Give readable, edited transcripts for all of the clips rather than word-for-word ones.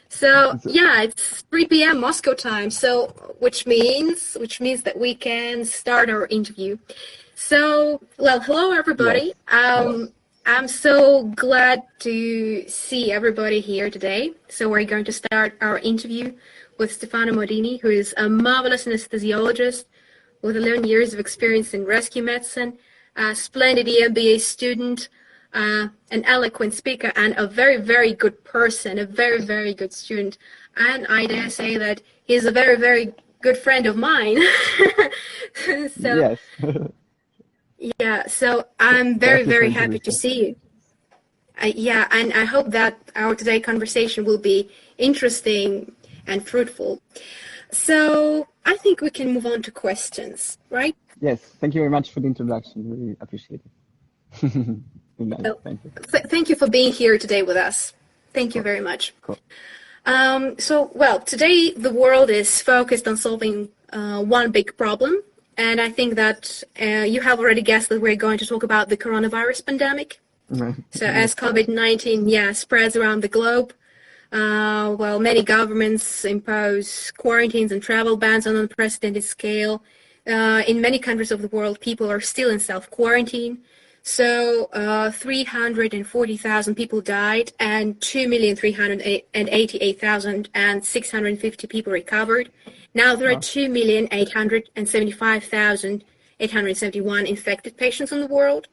So yeah, it's 3 p.m. Moscow time. So which means that we can start our interview. So well, hello Yes. everybody. Hello. I'm so glad to see everybody here today. So we're going to start our interview with Stefano Modini, who is a marvelous anesthesiologist with 11 years of experience in rescue medicine, a splendid EMBA student, an eloquent speaker, and a very, very good person, a very, very good student. And I dare say that he's a very, very good friend of mine. So, Yes. yeah, so I'm very, That's very fun to happy to listen. see you. Yeah, and I hope that our today conversation will be interesting and fruitful. So I think we can move on to questions, right? Yes. Thank you very much for the introduction. Really appreciate it. Nice. So Thank you. thank you for being here today with us. Of Thank you very course. much. Cool. Well, today the world is focused on solving one big problem. And I think that you have already guessed that we're going to talk about the coronavirus pandemic. So Yes. as COVID-19, spreads around the globe, well, many governments impose quarantines and travel bans on an unprecedented scale. In many countries of the world, people are still in self-quarantine. So 340,000 people died and 2,388,650 people recovered. Now there are Wow. 2,875,871 infected patients in the world.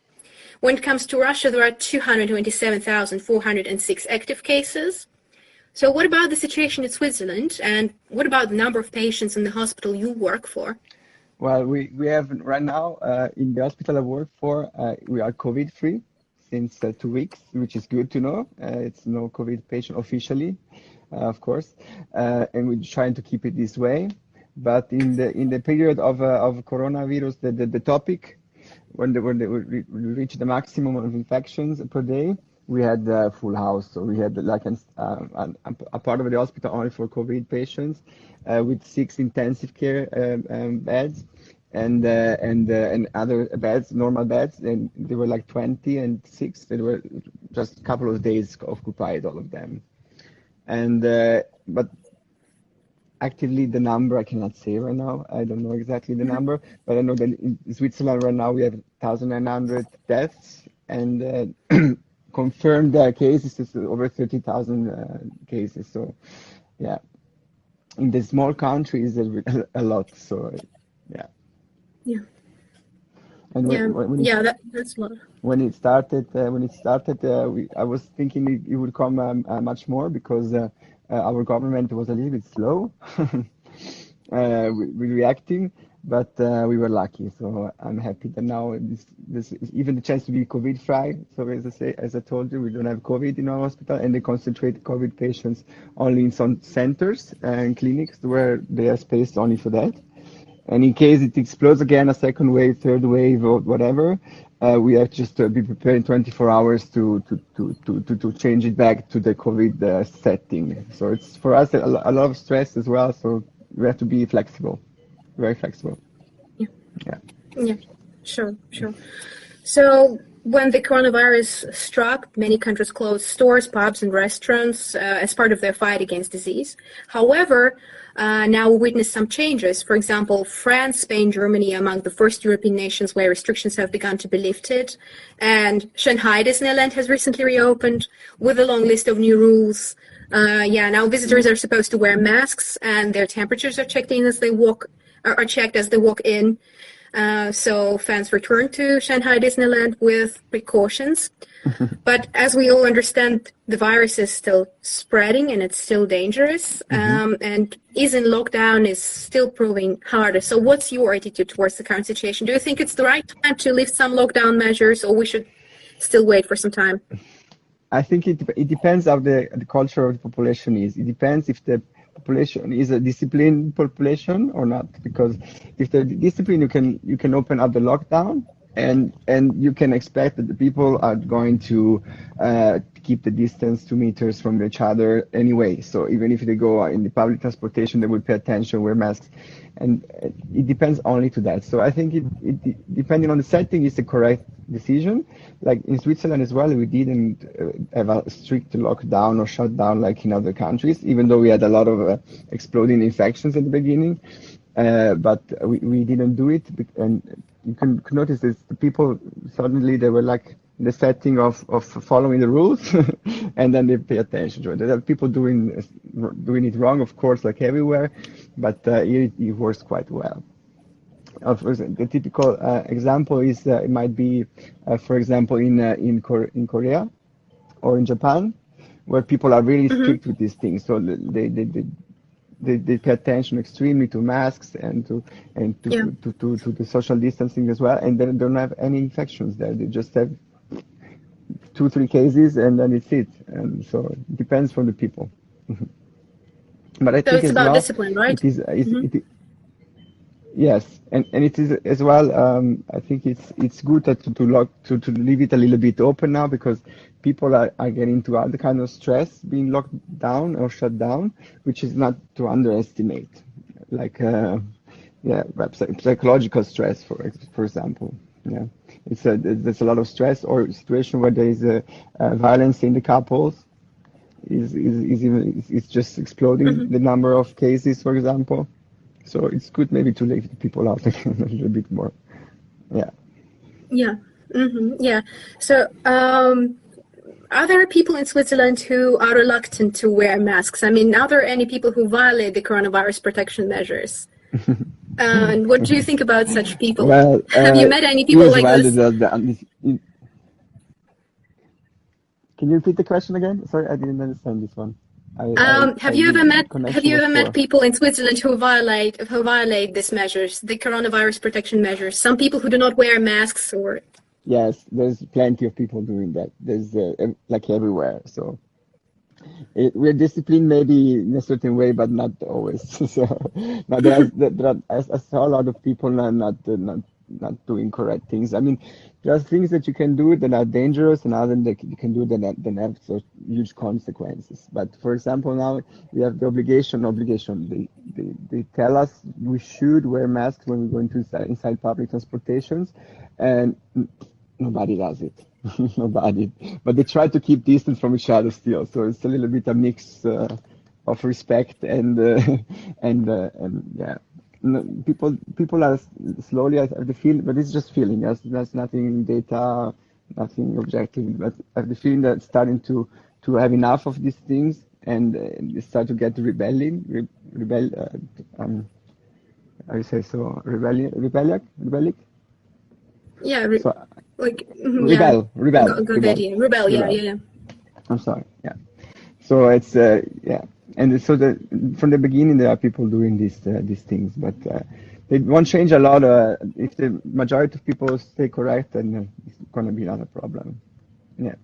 When it comes to Russia, there are 227,406 active cases. So what about the situation in Switzerland, and what about the number of patients in the hospital you work for? Well, we have right now in the hospital I work for, we are COVID-free since 2 weeks, which is good to know. It's no COVID patient officially, of course, and we're trying to keep it this way. But in the period of coronavirus, the topic when we reached the maximum of infections per day, we had a full house. So we had like a part of the hospital only for COVID patients, with 6 intensive care beds and other beds, normal beds, and they were like 20 and 6. They were just a couple of days occupied, all of them. And but actively the number I cannot say right now. I don't know exactly the number, but I know that in Switzerland right now we have 1,900 deaths and confirmed cases is over 30,000 cases. So yeah, in the small country is a lot. So yeah. Yeah, And that's a lot. when it started, I was thinking it would come much more because our government was a little bit slow with reacting, but we were lucky. So I'm happy that now this is even the chance to be COVID-free. So as I told you, we don't have COVID in our hospital, and they concentrate COVID patients only in some centers and clinics where they are spaced only for that. And in case it explodes again, a second wave, third wave, or whatever, we have just to be prepared in 24 hours to change it back to the COVID setting. So it's for us a lot of stress as well. So we have to be flexible, very flexible. Yeah. Yeah. Yeah, sure. So when the coronavirus struck, many countries closed stores, pubs, and restaurants as part of their fight against disease. However, now we witness some changes. For example, France, Spain, Germany, among the first European nations where restrictions have begun to be lifted. And Shanghai Disneyland has recently reopened with a long list of new rules. Now visitors are supposed to wear masks, and their temperatures are checked as they walk in. So fans return to Shanghai Disneyland with precautions. But as we all understand, the virus is still spreading and it's still dangerous. And easing lockdown is still proving harder. So what's your attitude towards the current situation? Do you think it's the right time to lift some lockdown measures, or we should still wait for some time? I think it depends how the culture of the population is. It depends if the population is a disciplined population or not. Because if the discipline, you can open up the lockdown. and you can expect that the people are going to keep the distance 2 meters from each other anyway. So even if they go in the public transportation, they will pay attention, wear masks, and it depends only to that. So I think it depending on the setting, is the correct decision. Like in Switzerland as well, we didn't have a strict lockdown or shutdown like in other countries, even though we had a lot of exploding infections at the beginning. But we didn't do it, and you can notice this, the people suddenly they were like in the setting of following the rules, and then they pay attention to it. There are people doing it wrong, of course, like everywhere, but here it works quite well. The typical example is it might be, for example, in Korea or in Japan, where people are really strict with these things. So they pay attention extremely to masks and to the social distancing as well, and they don't have any infections there. They just have 2-3 cases, and then it's it. And so it depends from the people. But I think it's about discipline, right? Yes, and it is as well. I think it's good to leave it a little bit open now, because people are getting into other kind of stress being locked down or shut down, which is not to underestimate. Like psychological stress, for example. Yeah, there's a lot of stress, or a situation where there is violence in the couples. Is just exploding the number of cases, for example. So it's good maybe to leave the people out again a little bit more. Yeah. Yeah. Yeah. So, are there people in Switzerland who are reluctant to wear masks? I mean, are there any people who violate the coronavirus protection measures? And what do you think about such people? Well, have you met any people like this? Can you repeat the question again? Sorry, I didn't understand this one. Have you ever met people in Switzerland who violate these measures, the coronavirus protection measures? Some people who do not wear masks, or yes, there's plenty of people doing that. There's like everywhere. So we're disciplined maybe in a certain way, but not always. So I saw a lot of people not doing correct things. I mean, there are things that you can do that are dangerous, and others that you can do that have such huge consequences. But for example, now we have the obligation. They tell us we should wear masks when we go inside public transportations, and nobody does it. Nobody. But they try to keep distance from each other still. So it's a little bit a mix of respect and yeah. People are slowly, I have the feeling, but it's just feeling. There's nothing data, nothing objective. But I have the feeling that starting to have enough of these things, and they start to get rebellic. How you say so? Rebellic. Yeah. Rebel. Good idea. Rebel. Yeah. I'm sorry. Yeah. So it's yeah. And so from the beginning, there are people doing these things, but they won't change a lot. If the majority of people stay correct, then it's going to be not a problem. Yeah.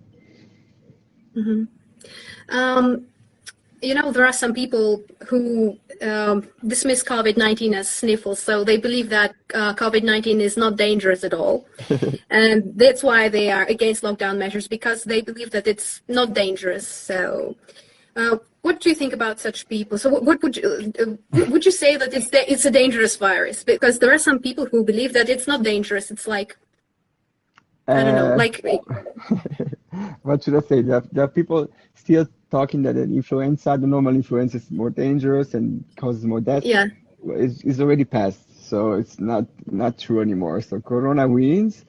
There are some people who dismiss COVID-19 as sniffles, so they believe that COVID-19 is not dangerous at all. And that's why they are against lockdown measures, because they believe that it's not dangerous. So what do you think about such people? So what would you say that it's a dangerous virus? Because there are some people who believe that it's not dangerous. It's like, I don't know, like... What should I say? There are people still talking that the normal influenza is more dangerous and causes more death. Yeah. It's already passed, so it's not true anymore. So Corona wins.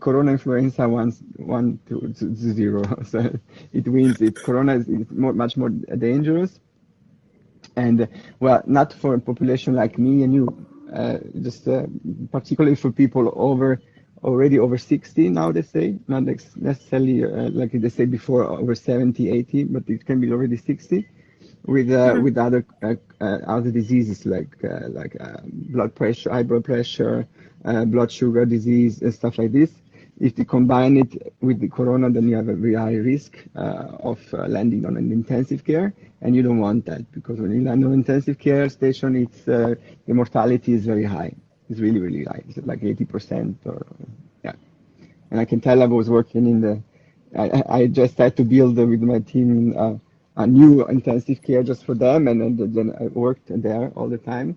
Corona influenza 1 to 0. So it wins. Corona is much more dangerous. And well, not for a population like me and you, just particularly for people already over 60 now, they say, not necessarily like they say before over 70, 80, but it can be already 60 with other diseases like blood pressure, high blood pressure, blood sugar disease and stuff like this. If you combine it with the corona, then you have a very high risk of landing on an intensive care, and you don't want that, because when you land on an intensive care station, the mortality is very high. It's really, really high. It's like 80% or And I can tell I was working in the, I just had to build with my team a new intensive care just for them, and then I worked there all the time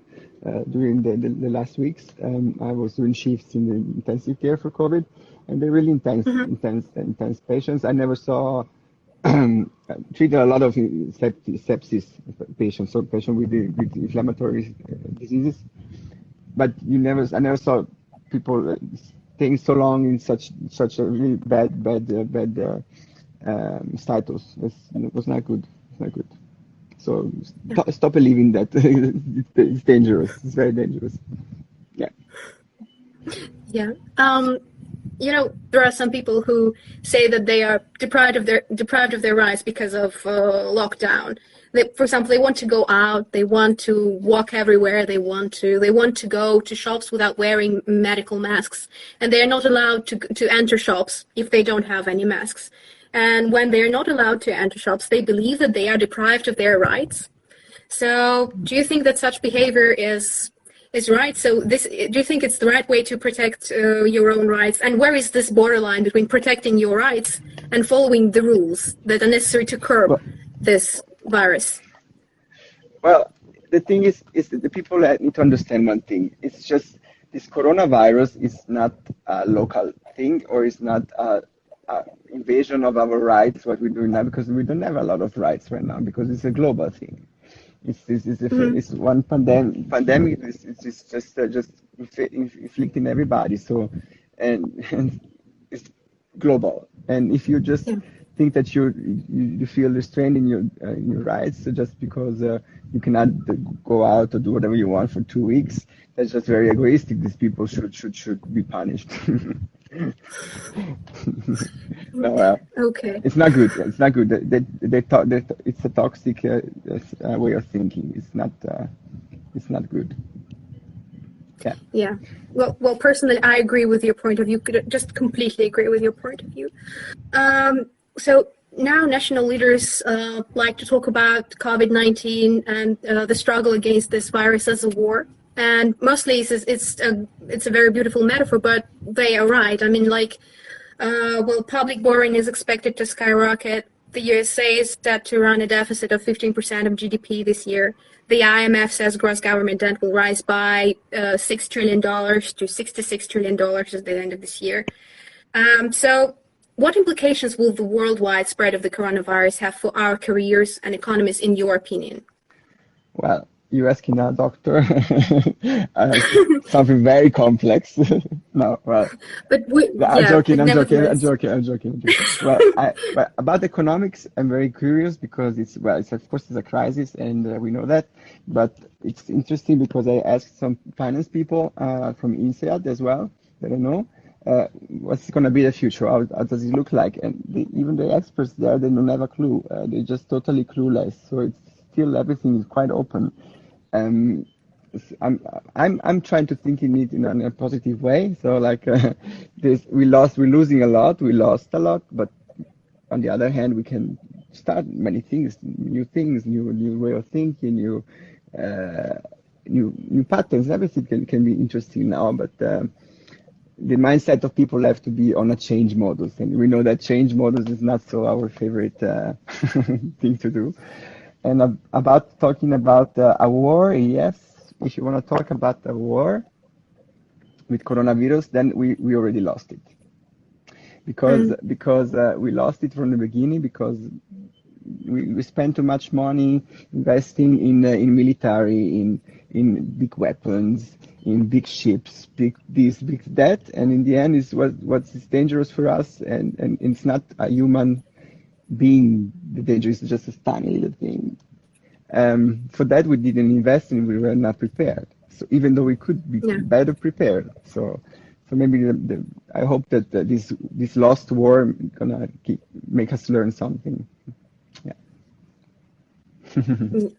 during the last weeks. I was doing shifts in the intensive care for COVID, and they're really intense patients. I never saw treated a lot of sepsis patients, so patients with inflammatory diseases, but I never saw people staying so long in such a really bad status. It was not good. It's not good. So stop believing that it's dangerous. It's very dangerous. Yeah. Yeah. There are some people who say that they are deprived of their rights because of lockdown. For example, they want to go out, they want to walk everywhere, they want to go to shops without wearing medical masks, and they are not allowed to enter shops if they don't have any masks. And when they are not allowed to enter shops, they believe that they are deprived of their rights. So, do you think that such behavior is right? So do you think it's the right way to protect your own rights? And where is this borderline between protecting your rights and following the rules that are necessary to curb this virus? Well, the thing is that the people need to understand one thing. It's just this coronavirus is not a local thing, or it's not a invasion of our rights, what we're doing now, because we don't have a lot of rights right now, because it's a global thing. It's one pandemic. It's just inflicting everybody. So, and it's global. And if you just think that you feel restrained in your rights, so just because you cannot go out or do whatever you want for 2 weeks, that's just very egoistic. These people should be punished. No, okay. It's not good. It's not good. It's a toxic way of thinking. It's not good. Yeah. Yeah. Well, personally, I agree with your point of view. Just completely agree with your point of view. So now national leaders like to talk about COVID-19 and the struggle against this virus as a war. And mostly it's a very beautiful metaphor, but they are right. I mean, public borrowing is expected to skyrocket. The USA is set to run a deficit of 15% of GDP this year. The IMF says gross government debt will rise by $6 trillion to $66 trillion at the end of this year. So what implications will the worldwide spread of the coronavirus have for our careers and economies, in your opinion? Well, you're asking a doctor something very complex. No, well, but I'm joking. Well, about economics, I'm very curious because it's of course it's a crisis, and we know that. But it's interesting because I asked some finance people from INSEAD as well that I know. What's going to be the future? How does it look like? And even the experts there, they don't have a clue. They're just totally clueless. So it's still everything is quite open. I'm trying to think in it in a positive way. So we're losing a lot. We lost a lot, but on the other hand, we can start many things, new way of thinking, new patterns. Everything can be interesting now, but the mindset of people have to be on a change model, and we know that change models is not so our favorite thing to do. And talking about a war, yes, if you want to talk about a war with coronavirus, then we already lost it. Because we lost it from the beginning, because we spent too much money investing in military, in big weapons, in big ships, big that, and in the end is what's dangerous for us, and it's not a human being. The danger is just a tiny little thing. For that we didn't invest, and we were not prepared. So even though we could be better prepared, so maybe I hope that this lost war gonna make us learn something.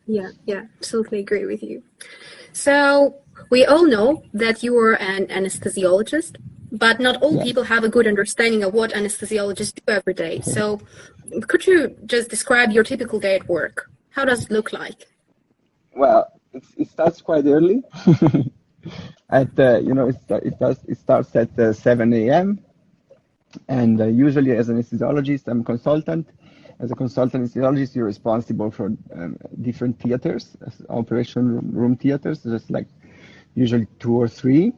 Yeah, absolutely agree with you. So we all know that you are an anesthesiologist, but not all people have a good understanding of what anesthesiologists do every day. So could you just describe your typical day at work? How does it look like? Well, it starts quite early. It starts at 7 a.m. And usually as an anesthesiologist, I'm a consultant. As a consultant anesthesiologist, you're responsible for different theaters, operation room theaters, just like usually 2 or 3,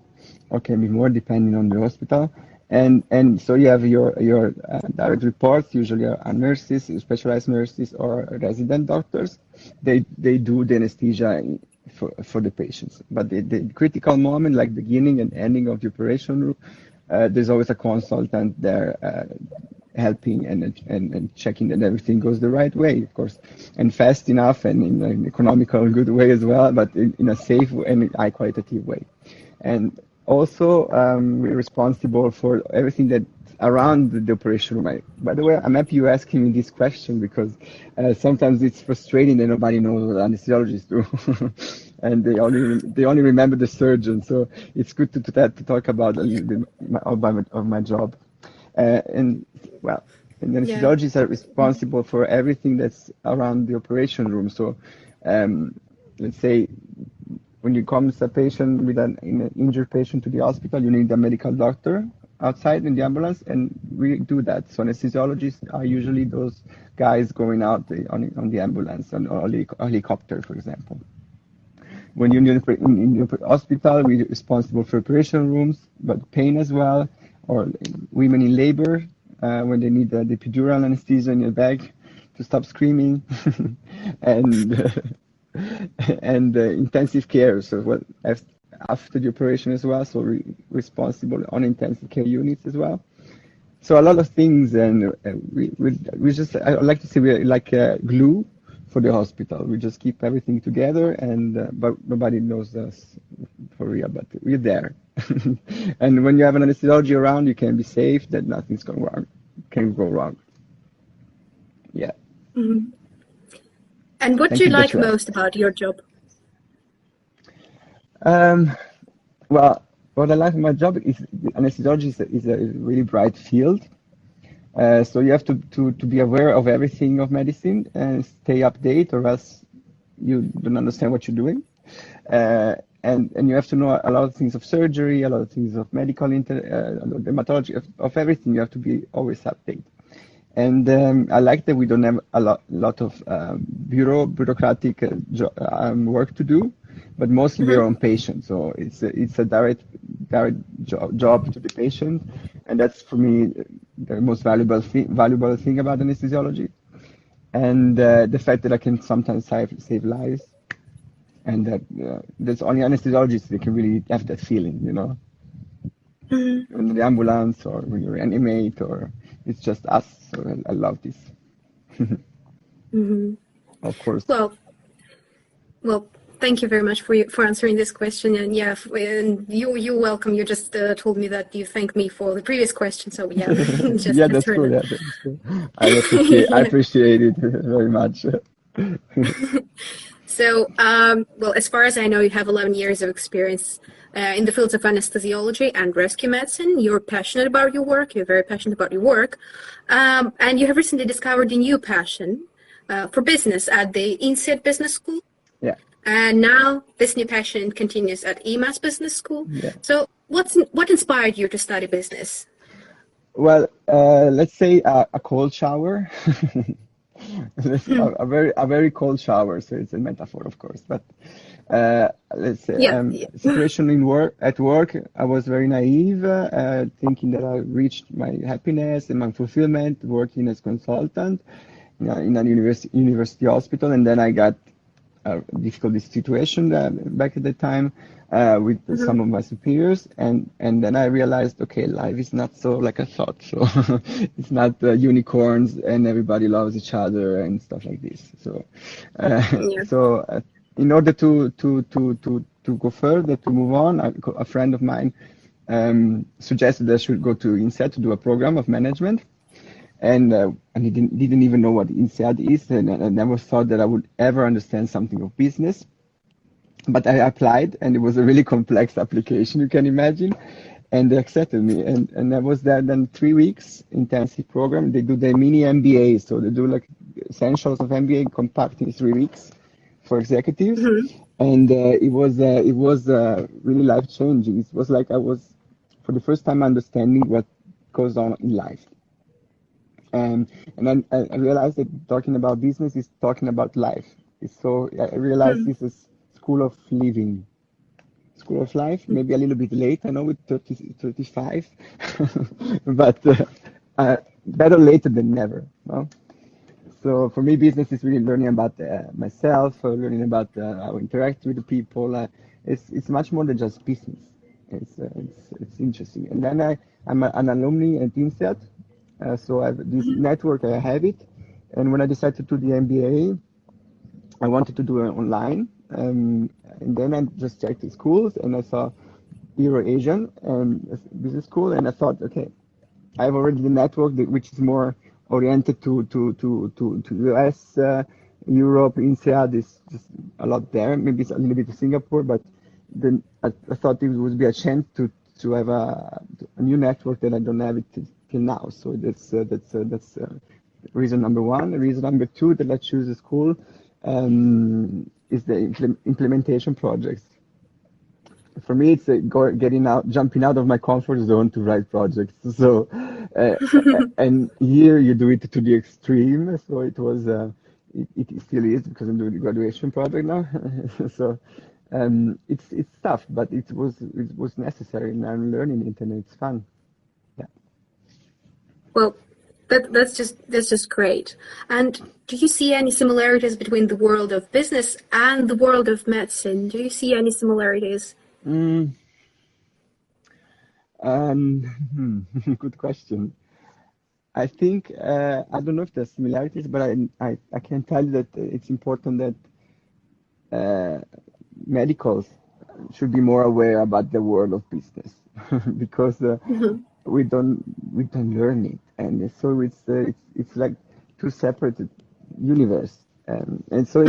or can be more depending on the hospital. And so you have your direct reports, usually are nurses, specialized nurses, or resident doctors. They do the anesthesia for the patients. But the critical moment, like beginning and ending of the operation room, there's always a consultant there helping and checking that everything goes the right way, of course, and fast enough and in an economical, good way as well, but in a safe and high qualitative way. And also, we're responsible for everything that around the operation room. By the way, I'm happy you asking me this question because sometimes it's frustrating that nobody knows what anesthesiologists do, and they only remember the surgeon. So it's good to talk about a little bit of my job. And well, and anesthesiologists are responsible for everything that's around the operation room. So let's say when you come as a patient with an injured patient to the hospital, you need a medical doctor outside in the ambulance, and we do that. So anesthesiologists are usually those guys going out on the ambulance, on a helicopter, for example. When you're in the hospital, we're responsible for operation rooms, but pain as well, or women in labor, when they need the epidural anesthesia in your bag to stop screaming, and intensive care. So after the operation as well, so we're responsible on intensive care units as well. So a lot of things, and we just, I like to say we're like glue for the hospital. We just keep everything together, and but nobody knows us for real, but we're there. And when you have an anesthesiology around, you can be safe that nothing's going wrong, can go wrong. Yeah. Mm-hmm. And what do you like most about your job? Well, what I like about my job is anesthesiology is a really bright field. So you have to be aware of everything of medicine and stay updated, or else you don't understand what you're doing. And you have to know a lot of things of surgery, a lot of things of medical dermatology, of everything. You have to be always updated. And I like that we don't have a lot of bureaucratic work to do, but mostly we're on patient. So it's a direct job to the patient, and that's for me the most valuable thing about anesthesiology, and the fact that I can sometimes save lives, and that there's only anesthesiologists that can really have that feeling, you know, in the ambulance or when you reanimate, or it's just us. So I love this. Of course. Well, thank you very much for answering this question. And yeah, and you're welcome. You just told me that you thanked me for the previous question. So yeah, just yeah, that's cool. Yeah, that's cool. I appreciate it very much. So, well, as far as I know, you have 11 years of experience in the fields of anesthesiology and rescue medicine. You're passionate about your work. You're very passionate about your work. And you have recently discovered a new passion for business at the EMAS Business School. Yeah. And now this new passion continues at EMAS Business School. Yeah. So what inspired you to study business? Well, let's say a cold shower. A very cold shower, so it's a metaphor, of course. But let's say situation at work, I was very naive, thinking that I reached my happiness and my fulfillment working as consultant in a university hospital, and then I got a difficult situation back at the time with some of my superiors, and then I realized, okay, life is not so like I thought. So it's not unicorns and everybody loves each other and stuff like this. So in order to go further, to move on, a friend of mine suggested I should go to INSEAD to do a program of management. And he didn't even know what INSEAD is, and I never thought that I would ever understand something of business. But I applied, and it was a really complex application, you can imagine, and they accepted me. And I was there then 3 weeks intensive program. They do the mini MBA, so they do like essentials of MBA compact in 3 weeks for executives, and it was really life changing. It was like I was for the first time understanding what goes on in life. And then I realized that talking about business is talking about life. So I realized this is school of living, school of life, maybe a little bit late, I know, with 35, but better later than never. No? So for me, business is really learning about myself, learning about how I interact with the people. It's much more than just business. It's interesting. And then I'm an alumni at INSEAD, so I have this network. I have it. And when I decided to do the MBA, I wanted to do it online. And then I just checked the schools, and I saw Euro Asian Business School, and I thought, okay, I have already the network which is more oriented to US, Europe, INSEAD is just a lot there. Maybe it's a little bit of Singapore, but then I thought it would be a chance to have a new network that I don't have it till now. So that's reason number one. Reason number two that I choose a school is the implementation projects. For me, it's jumping out of my comfort zone to write projects. So, and here you do it to the extreme. So it was, it still is, because I'm doing the graduation project now. So, it's tough, but it was necessary, and I'm learning it, and it's fun. Yeah. Well, that's just great. And do you see any similarities between the world of business and the world of medicine? Do you see any similarities? Good question. I think I don't know if there's similarities, but I can tell you that it's important that medicals should be more aware about the world of business because we don't learn it, and so it's like two separate universe, and so.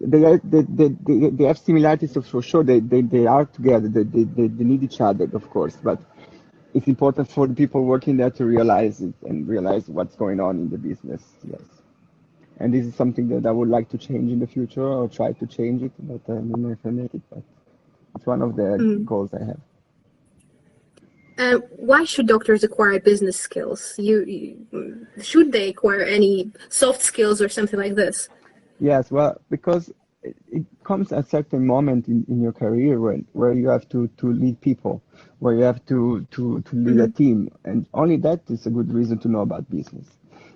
They have similarities for sure. They are together. They need each other, of course. But it's important for the people working there to realize it and realize what's going on in the business. Yes, and this is something that I would like to change in the future, or try to change it. But I don't know if I make it. But it's one of the goals I have. Why should doctors acquire business skills? Should they acquire any soft skills or something like this? Yes, well, because it comes at a certain moment in your career where you have to lead people, where you have to lead a team, and only that is a good reason to know about business.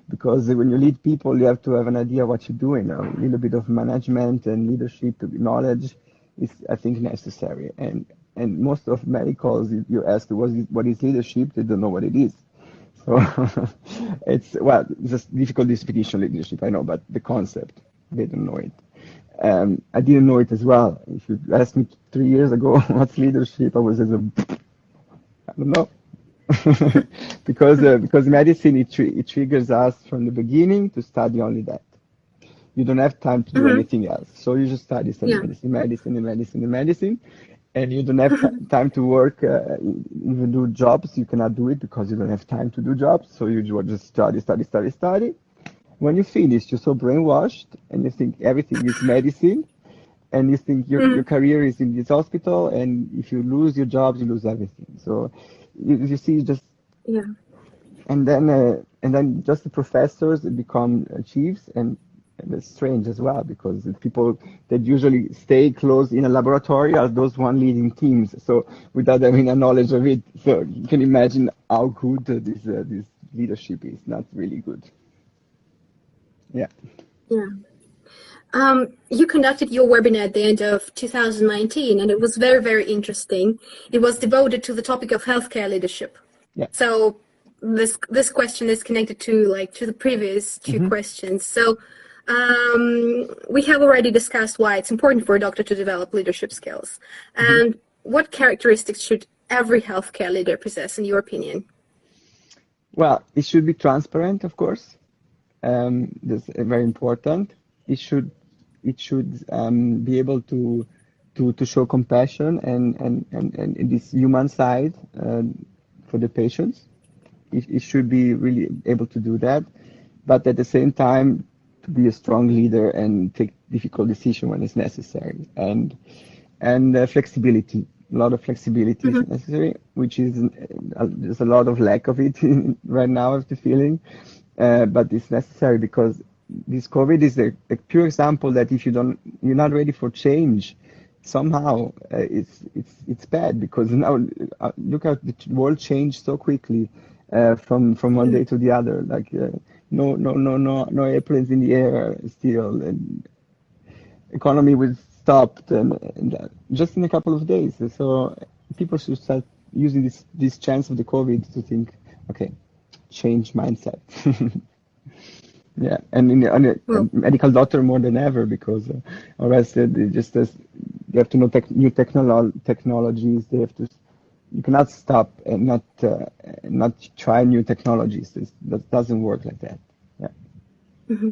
Because when you lead people, you have to have an idea what you're doing. A little bit of management and leadership knowledge is, I think, necessary. And most of medicals, if you ask what is leadership, they don't know what it is. So it's just difficult definition of leadership, I know, but the concept, they don't know it. I didn't know it as well. If you asked me 3 years ago what's leadership, I was I don't know. because medicine, it triggers us from the beginning to study only that. You don't have time to do anything else. So you just study medicine, and you don't have time to work, even do jobs. You cannot do it because you don't have time to do jobs. So you just study. When you finish, you're so brainwashed, and you think everything is medicine, and you think your career is in this hospital, and if you lose your jobs, you lose everything. So you see, just and then just the professors become chiefs, and it's strange as well, because the people that usually stay close in a laboratory are those one leading teams. So without having a knowledge of it, so you can imagine how good this leadership is. Not really good. Yeah. You conducted your webinar at the end of 2019, and it was very, very interesting. It was devoted to the topic of healthcare leadership. Yeah. So this question is connected to the previous two questions. So we have already discussed why it's important for a doctor to develop leadership skills. And what characteristics should every healthcare leader possess, in your opinion? Well, it should be transparent, of course. That's very important. It should be able to show compassion and this human side for the patients. It should be really able to do that, but at the same time to be a strong leader and take difficult decisions when it's necessary, and flexibility. A lot of flexibility is necessary, which is there's a lot of lack of it right now, I have the feeling. But it's necessary because this COVID is a pure example that if you're not ready for change, somehow it's bad, because now look how the world changed so quickly from one day to the other. Like no airplanes in the air still, and economy was stopped, and just in a couple of days. So people should start using this chance of the COVID to think, okay, change mindset. Yeah, and on a medical doctor more than ever, because or else they have to know new technologies. They have to. You cannot stop and not try new technologies. That doesn't work like that. Yeah. Mm-hmm.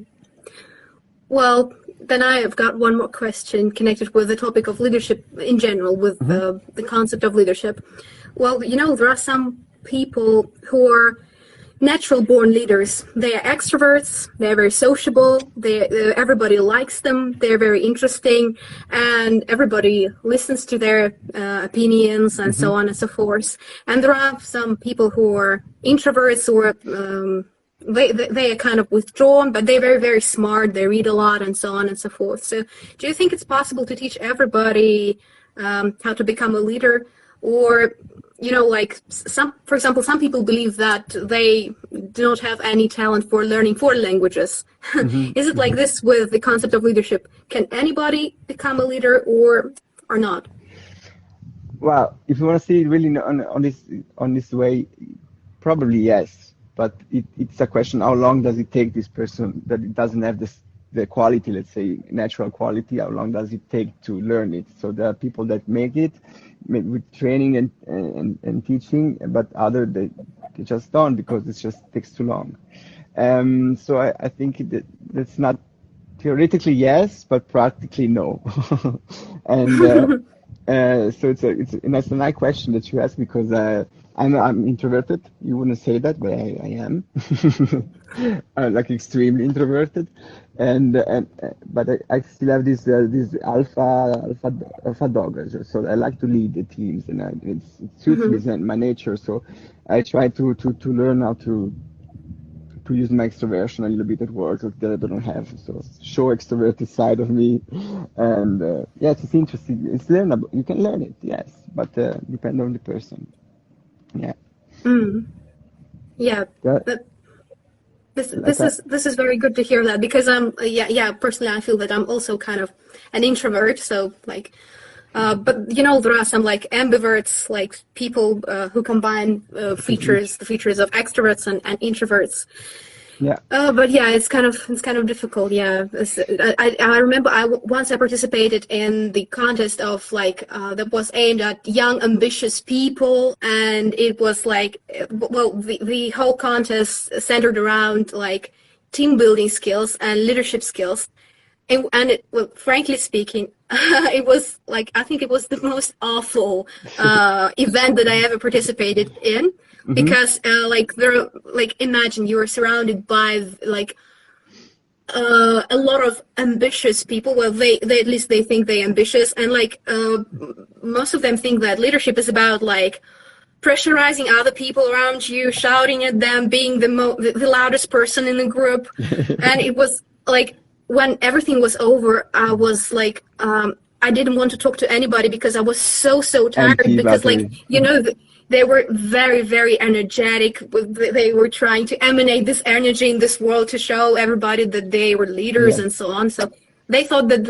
Well, then I have got one more question connected with the topic of leadership in general, with the concept of leadership. Well, there are some people who are natural born leaders. They are extroverts, they're very sociable, everybody likes them, they're very interesting, and everybody listens to their opinions and so on and so forth. And there are some people who are introverts, or they are kind of withdrawn, but they're very, very smart, they read a lot and so on and so forth. So do you think it's possible to teach everybody how to become a leader? Or for example, some people believe that they do not have any talent for learning foreign languages. Is it like this with the concept of leadership? Can anybody become a leader or not? Well, if you want to see it really on this way, probably yes. But it's a question: how long does it take this person that it doesn't have the quality, let's say natural quality? How long does it take to learn it? So there are people that make it with training and teaching, but other they just don't, because it just takes too long. So I think that's not theoretically yes, but practically no. And so it's a nice question that you ask, because I'm introverted. You wouldn't say that, but I am. Like extremely introverted, but I still have this alpha dog. So I like to lead the teams, and it suits me, and my nature. So I try to learn how to use my extroversion a little bit at work that I don't have. So show extroverted side of me, and yes, it's interesting. It's learnable. You can learn it, yes, but depend on the person. Yeah. Yeah. This is very good to hear that, because personally I feel that I'm also kind of an introvert, so like but there are some like ambiverts, like people who combine the features of extroverts and introverts. Yeah. But yeah, it's kind of difficult. Yeah, I remember once I participated in the contest of that was aimed at young ambitious people, and it was like, well, the whole contest centered around like team building skills and leadership skills, and well, frankly speaking, it was like, I think it was the most awful event that I ever participated in. Because imagine you are surrounded by a lot of ambitious people. Well, they at least they think they're ambitious, and most of them think that leadership is about like pressurizing other people around you, shouting at them, being the loudest person in the group. And it was like, when everything was over, I was like, I didn't want to talk to anybody, because I was so tired, because they were very, very energetic. They were trying to emanate this energy in this world to show everybody that they were leaders and so on. So they thought that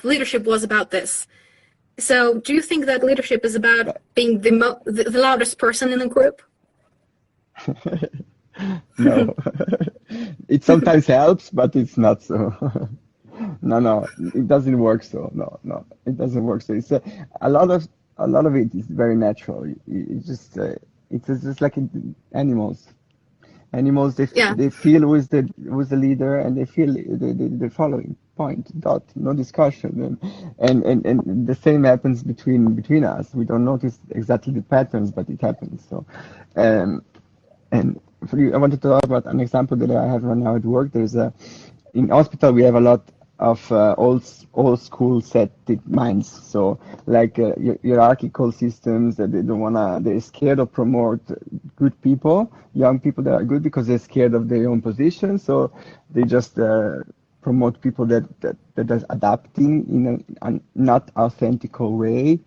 leadership was about this. So do you think that leadership is about being the loudest person in the group? No. It sometimes helps, but it's not so. No, it doesn't work so. No, it doesn't work so. It's a lot of it is very natural. It's just like animals. Animals, they feel with the leader, and they feel the following point, dot, no discussion, and the same happens between us. We don't notice exactly the patterns, but it happens. So, and for you, I wanted to talk about an example that I have right now at work. In hospital we have a lot old school set minds. So like hierarchical systems that they're scared of promote good people, young people that are good because they're scared of their own position. So they just promote people that are adapting in a not authentical way.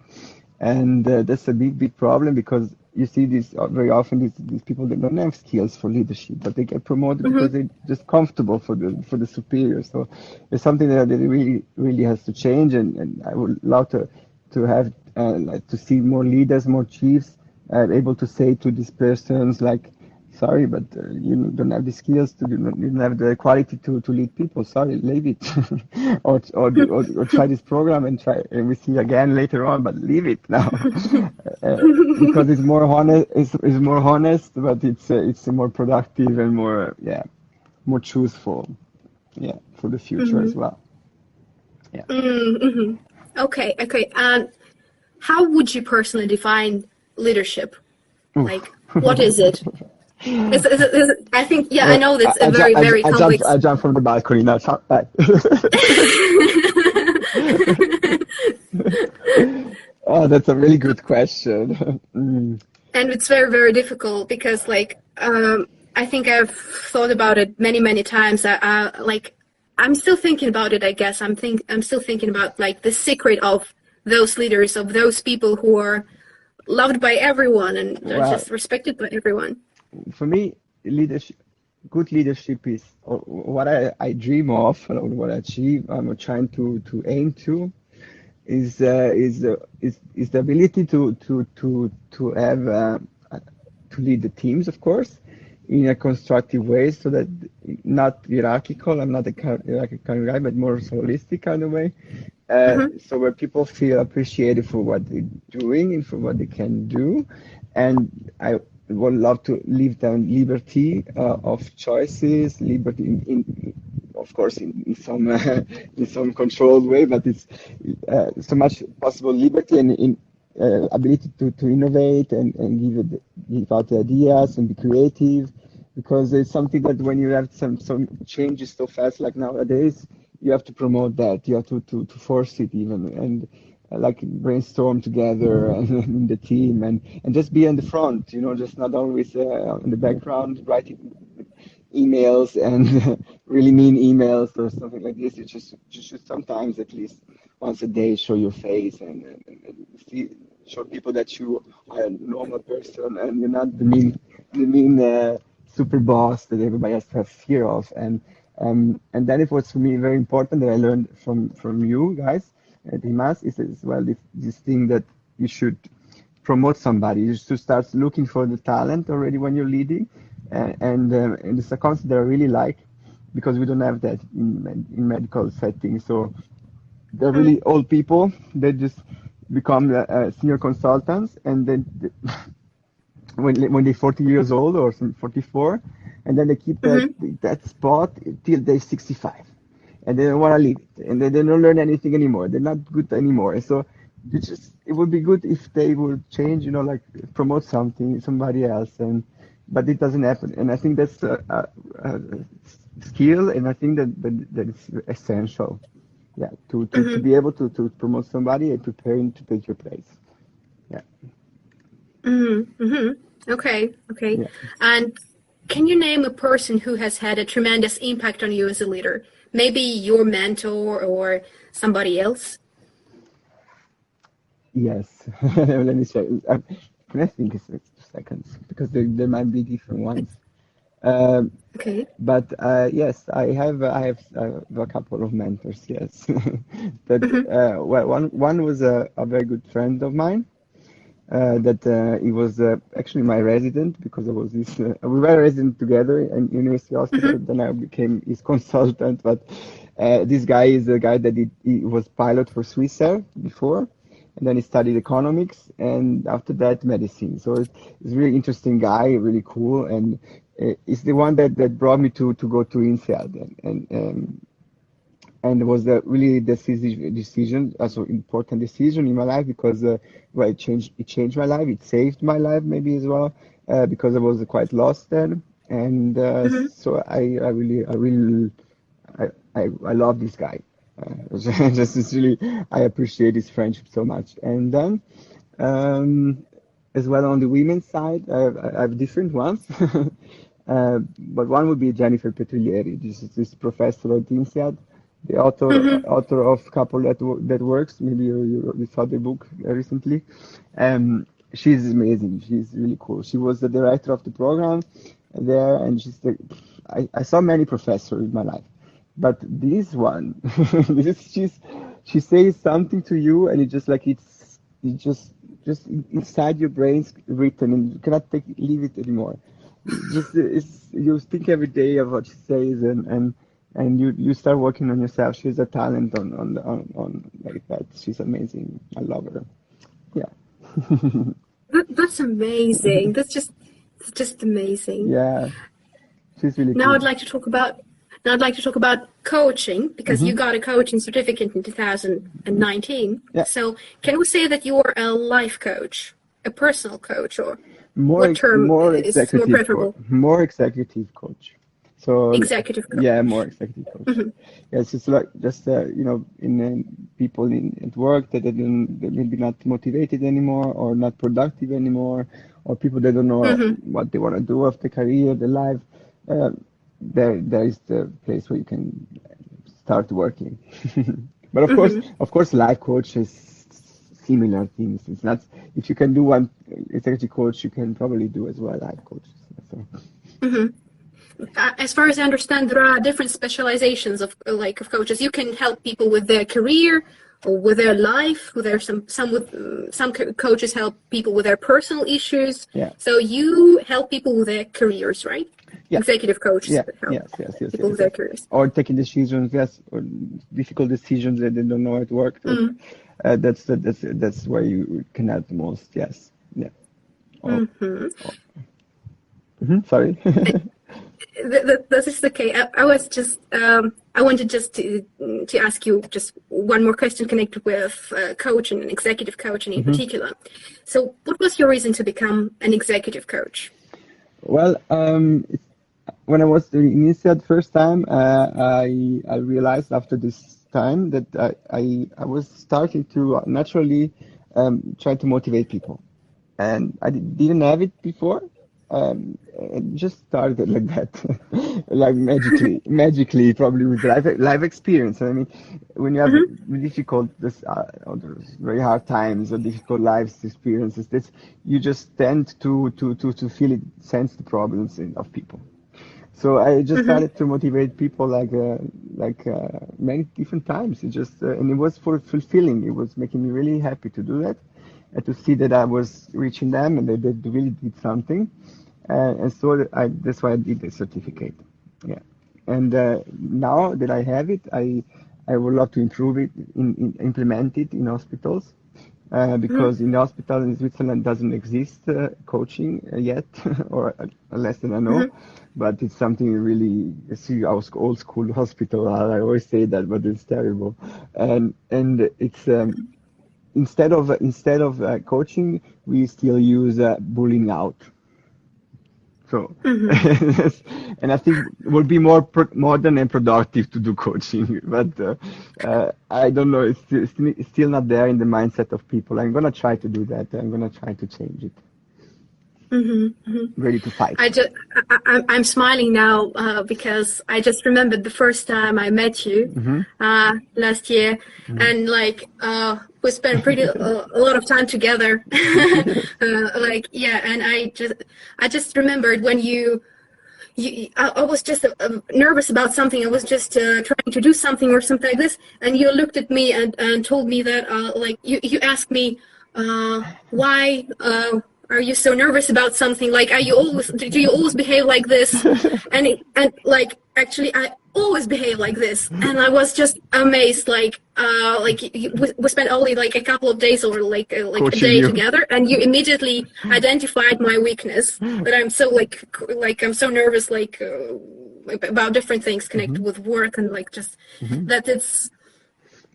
And that's a big problem because you see this very often these people that don't have skills for leadership, but they get promoted because they're just comfortable for the superiors. So it's something that really has to change, and I would love to have like to see more leaders, more chiefs able to say to these persons like, sorry, but you don't have the skills you don't have the quality to lead people. Sorry, leave it, or try this program and we see again later on, but leave it now, because it's more honest. It's more honest, but it's more productive and more truthful, for the future as well. Yeah. Okay. And how would you personally define leadership? Like, what is it? I think, I know that's a very complex. I jump from the balcony now. Oh, that's a really good question. And it's very difficult because, like, I think I've thought about it many times. I'm still thinking about it. I guess I'm still thinking about like the secret of those leaders, of those people who are loved by everyone and just respected by everyone. For me, good leadership is what I dream of, and what I achieve. I'm trying to aim to is the ability to have to lead the teams, of course, in a constructive way, so that not hierarchical. I'm not a hierarchical guy, but more holistic kind of way. So where people feel appreciated for what they're doing and for what they can do, and I would love to leave them liberty of choices, liberty in of course in some controlled way, but it's so much possible liberty and in ability to innovate and give out ideas and be creative, because it's something that when you have some changes so fast like nowadays, you have to promote that, you have to force it even, and like brainstorm together in the team and just be in the front, just not always in the background writing emails and really mean emails or something like this. You should sometimes, at least once a day, show your face and show people that you are a normal person and you're not the mean super boss that everybody has to have fear of. And then it was for me very important that I learned from you guys at EMAS is as well this thing that you should promote somebody. You should start looking for the talent already when you're leading, and it's a concept that I really like, because we don't have that in medical settings. So they're really old people. They just become senior consultants, and then when they're 40 years old or 44, and then they keep that spot till they're 65. And they don't want to leave it, and they don't learn anything anymore. They're not good anymore. And so it would be good if they would change, like promote somebody else, but it doesn't happen. And I think that's a skill, and I think that is essential. Yeah, to be able to promote somebody and prepare him to take your place. Yeah. Okay. Yeah. And can you name a person who has had a tremendous impact on you as a leader? Maybe your mentor or somebody else? Yes. Let me check. Can I think it's 2 seconds, because there might be different ones. Okay. But yes, I have a couple of mentors. Yes, one was a very good friend of mine. That he was actually my resident, because I was we were resident together in University Hospital. Then I became his consultant. But this guy is a guy that he was pilot for Swissair before, and then he studied economics, and after that medicine. So it's a really interesting guy, really cool, and it's the one that brought me to go to INSEAD, and it was a really decisive decision, also important decision in my life, because it changed my life. It saved my life maybe as well, because I was quite lost then, and so I love this guy. Just it's really, I appreciate this friendship so much. And then, as well on the women's side, I have different ones. But one would be Jennifer Petriglieri. This is this professor at INSEAD, the author of Couple That Works. Maybe you saw the book recently. She's amazing. She's really cool. She was the director of the program there, and I saw many professors in my life, but this one, she says something to you, and it's just inside your brain's written, and you cannot leave it anymore. You think every day of what she says, and you start working on yourself. She's a talent on like that. She's amazing. I love her. Yeah. That's amazing. That's just amazing. Yeah, she's really Now cool. I'd like to talk about coaching, because you got a coaching certificate in 2019. Yeah. So can we say that you are a life coach, a personal coach, or More what term is more preferable? More executive coach. So Executive coach. yeah, more executive coach. Yes, it's like just in people at work that they're maybe not motivated anymore, or not productive anymore, or people that don't know what they want to do of their career, their life. There is the place where you can start working. But of course, life coach is similar things. It's not, if you can do one executive coach, you can probably do as well life coach. So. As far as I understand, there are different specializations of coaches. You can help people with their career or with their life. Some coaches help people with their personal issues. Yeah. So you help people with their careers, right? Yeah. Executive coaches help people with their careers. Or taking decisions, or difficult decisions that they don't know at work. That's where you can help the most. Yes. Yeah. Sorry. That is okay. I was just I wanted just to ask you just one more question connected with coaching and executive coaching in particular. So, what was your reason to become an executive coach? Well, when I was doing INSEAD first time, I realized after this time that I was starting to naturally try to motivate people, and I didn't have it before. It just started like that, like magically, probably with life experience. I mean, when you have difficult, very hard times or difficult life experiences, you just tend to feel it, sense the problems of people. So I just started to motivate people like many different times. It just and it was fulfilling. It was making me really happy to do that. And to see that I was reaching them and they really did something. And so that's why I did the certificate. Yeah. And now that I have it, I would love to improve it, implement it in hospitals. Because in the hospital in Switzerland doesn't exist coaching yet, or less than I know. But it's something really, see, our old school hospital, I always say that, but it's terrible. And it's, instead of coaching, we still use bullying out. So, and I think it would be more modern and productive to do coaching, but I don't know. It's still not there in the mindset of people. I'm gonna try to do that. I'm gonna try to change it. Ready to fight. I'm smiling now because I just remembered the first time I met you last year, and we spent a lot of time together. And I just remembered when I was just nervous about something. I was just trying to do something or something like this, and you looked at me and told me that you asked me why. Are you so nervous about something? Like, do you always behave like this? Actually, I always behave like this. And I was just amazed. We spent only a couple of days or a day together, and you immediately identified my weakness. That I'm so I'm so nervous about different things connected with work, and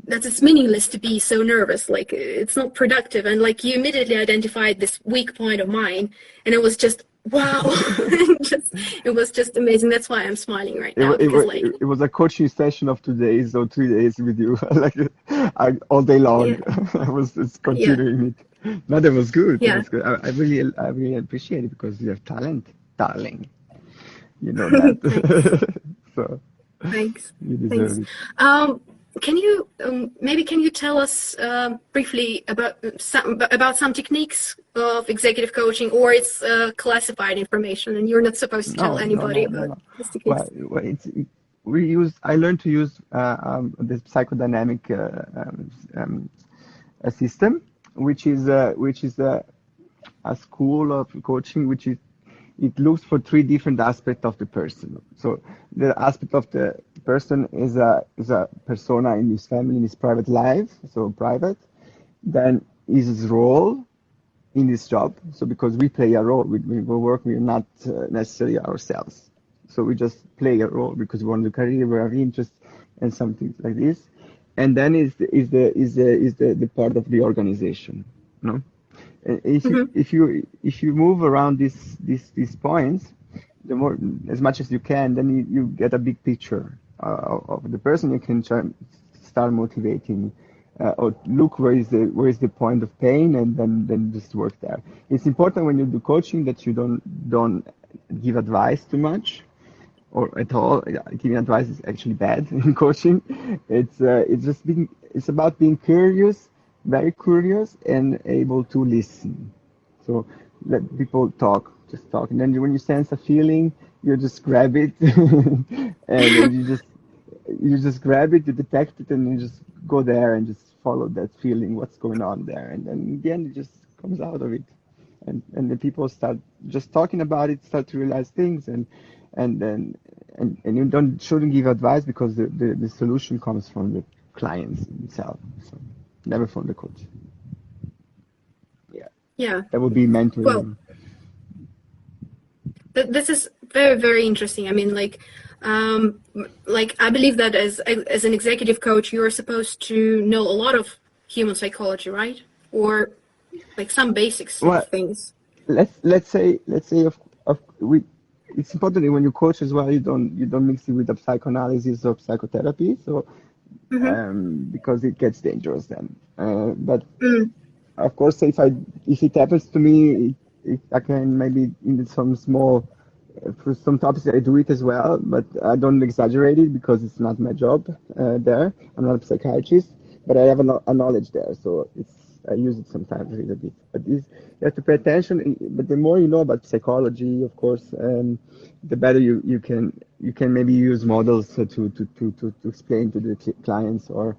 that it's meaningless to be so nervous, it's not productive, and you immediately identified this weak point of mine, and it was just Wow. It was just amazing. That's why I'm smiling right now, because like, It was a coaching session of 2 days or 3 days with you, like all day long. yeah, I was just yeah, continuing it. No, that was good. That yeah. was good. I really appreciate it because you have talent, darling. You know that. Thanks. So Thanks. you Thanks. deserve it. Can you maybe can you tell us briefly about some techniques of executive coaching, or it's classified information and you're not supposed to tell No, no, anybody no, no, about no. these Well, techniques? we use. I learned to use this psychodynamic a system, which is a school of coaching, which is it looks for three different aspects of the person. So the aspect of the person is a persona in his family, in his private life, so private. Then is his role in this job. So because we play a role, we work, we're not necessarily ourselves. So we just play a role because we want the career, we have interest, and something like this. And then is the part of the organization, no? Mm-hmm. If you move around these points, the more as much as you can, then you get a big picture of the person. You can start motivating or look where is the point of pain, and then just work there. It's important when you do coaching that you don't give advice too much or at all. Yeah, giving advice is actually bad in coaching. It's about being curious, very curious, and able to listen. So let people talk, just talk, and then when you sense a feeling, you just grab it, and then you just grab it, you detect it, and you just go there and just follow that feeling, what's going on there, and then in the end it just comes out of it, and the people start just talking about it, start to realize things, and then and you don't shouldn't give advice because the solution comes from the clients themselves, so never from the coach. Yeah, Yeah. that would be Well, mentoring. this is very, very interesting. I mean, like I believe that as an executive coach, you're supposed to know a lot of human psychology, right? Or like some basics of Well, things. let's say of we it's important that when you coach as well you don't mix it with the psychoanalysis or psychotherapy, so Mm-hmm. because it gets dangerous then, but Mm. of course if it happens to me, I can maybe in some small for some topics I do it as well, but I don't exaggerate it because it's not my job there. I'm not a psychiatrist, but I have a knowledge there, so I use it sometimes a little bit. But you have to pay attention. But the more you know about psychology, of course, the better you can maybe use models to explain to the clients or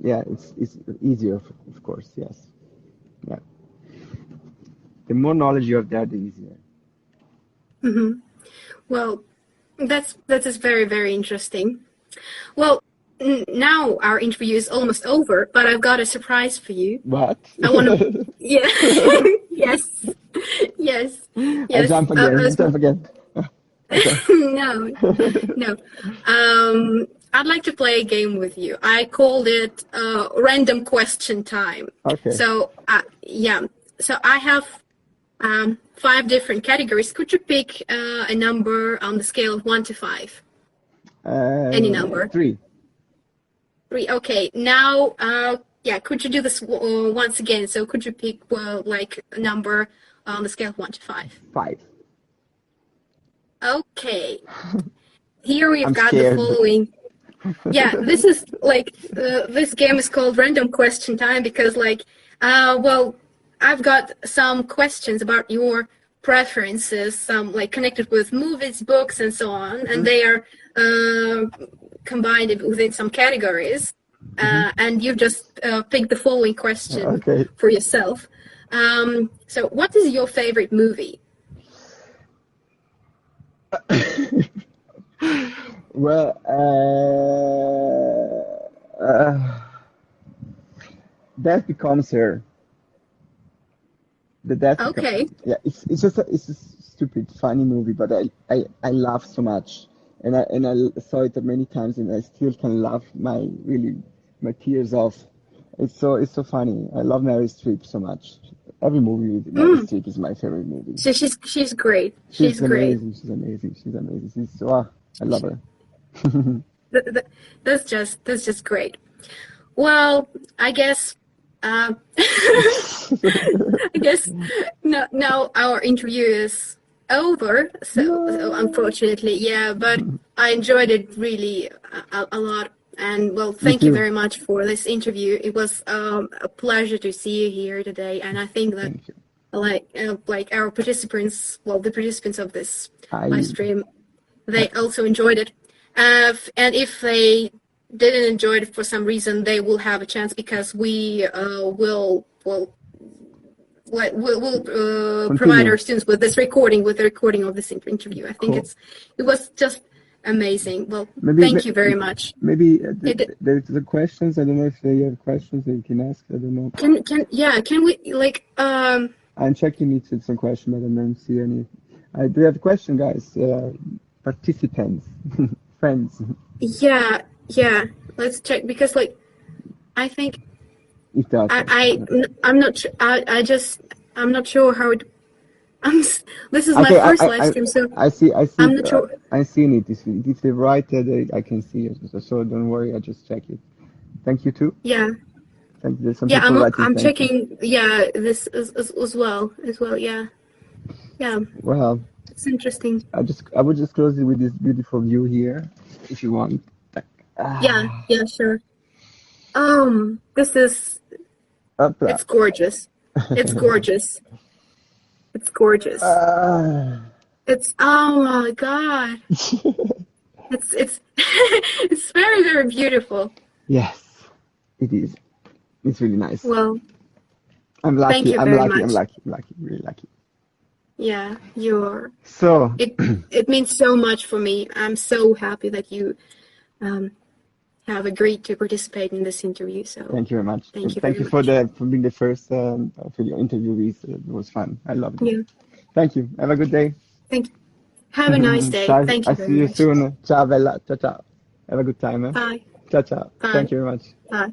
yeah, it's easier, of course. Yes, yeah. The more knowledge you have there, the easier. Mm-hmm. Well, that is very, very interesting. Well, now our interview is almost over, but I've got a surprise for you. What? I want to, yeah, yes, yes, I yes. jump again. I As jump again. Okay. no, no. I'd like to play a game with you. I called it random question time. Okay. So, yeah. So I have 5 different categories. Could you pick a number on the scale of 1 to 5? Any number. 3. 3. Okay. Now, yeah. Could you do this once again? So, could you pick like a number on the scale of 1 to 5? 5. Okay. Here we've I'm got the scared. following. Yeah, this is like this game is called random question time because well, I've got some questions about your preferences, some like connected with movies, books, and so on, and they are combined within some categories. And you just pick the following question Okay. for yourself. So, what is your favorite movie? Well, Death Becomes Her. The Death Becomes. Okay. Yeah, it's a stupid, funny movie, but I laugh so much, and I saw it many times, and I still can laugh my tears off. It's so funny. I love Mary Streep so much. Every movie with Meryl Streep is my favorite movie. So she's great. She's great. Amazing. She's amazing. She's amazing. I love her. That's just great. Well, I guess I guess now our interview is over. So unfortunately, yeah. But I enjoyed it really a lot. And well, thank you very much for this interview. It was a pleasure to see you here today. And I think that like our participants, well, the participants of this live stream, they also enjoyed it. And if they didn't enjoy it for some reason, they will have a chance because we will provide our students with the recording of this interview. I think it was just amazing. Well, thank you very much. Maybe there's the questions. I don't know if they have questions that you can ask. I don't know. Can we like I'm checking it some questions, but I don't see any. I do have a question, guys. Participants, friends. Yeah. Let's check because like I think I'm not sure. I'm not sure how it. This is my first live stream, so I see. I'm not sure. I've seen it. If they write it, I can see it. So don't worry. I just check it. Thank you too. Yeah. Thank you. I'm checking. Yeah, this as well. Yeah. Well, it's interesting. I would just close it with this beautiful view here, if you want. Yeah, sure. This is. It's gorgeous. It's gorgeous. It's gorgeous. It's oh my god. It's it's very, very beautiful. Yes, it is. It's really nice. Well, I'm lucky. Thank you I'm very lucky. much. I'm lucky. Really lucky. Yeah, you're. So it means so much for me. I'm so happy that you have agreed to participate in this interview. So thank you very much. Thank you for being the first for your interviewees. It was fun. I loved it. Yeah. Thank you. Have a good day. Thank you. Have a nice day. Thank you very much. I see you soon. Ciao, Bella. Ciao. Have a good time. Bye. Ciao. Bye. Thank you very much. Bye.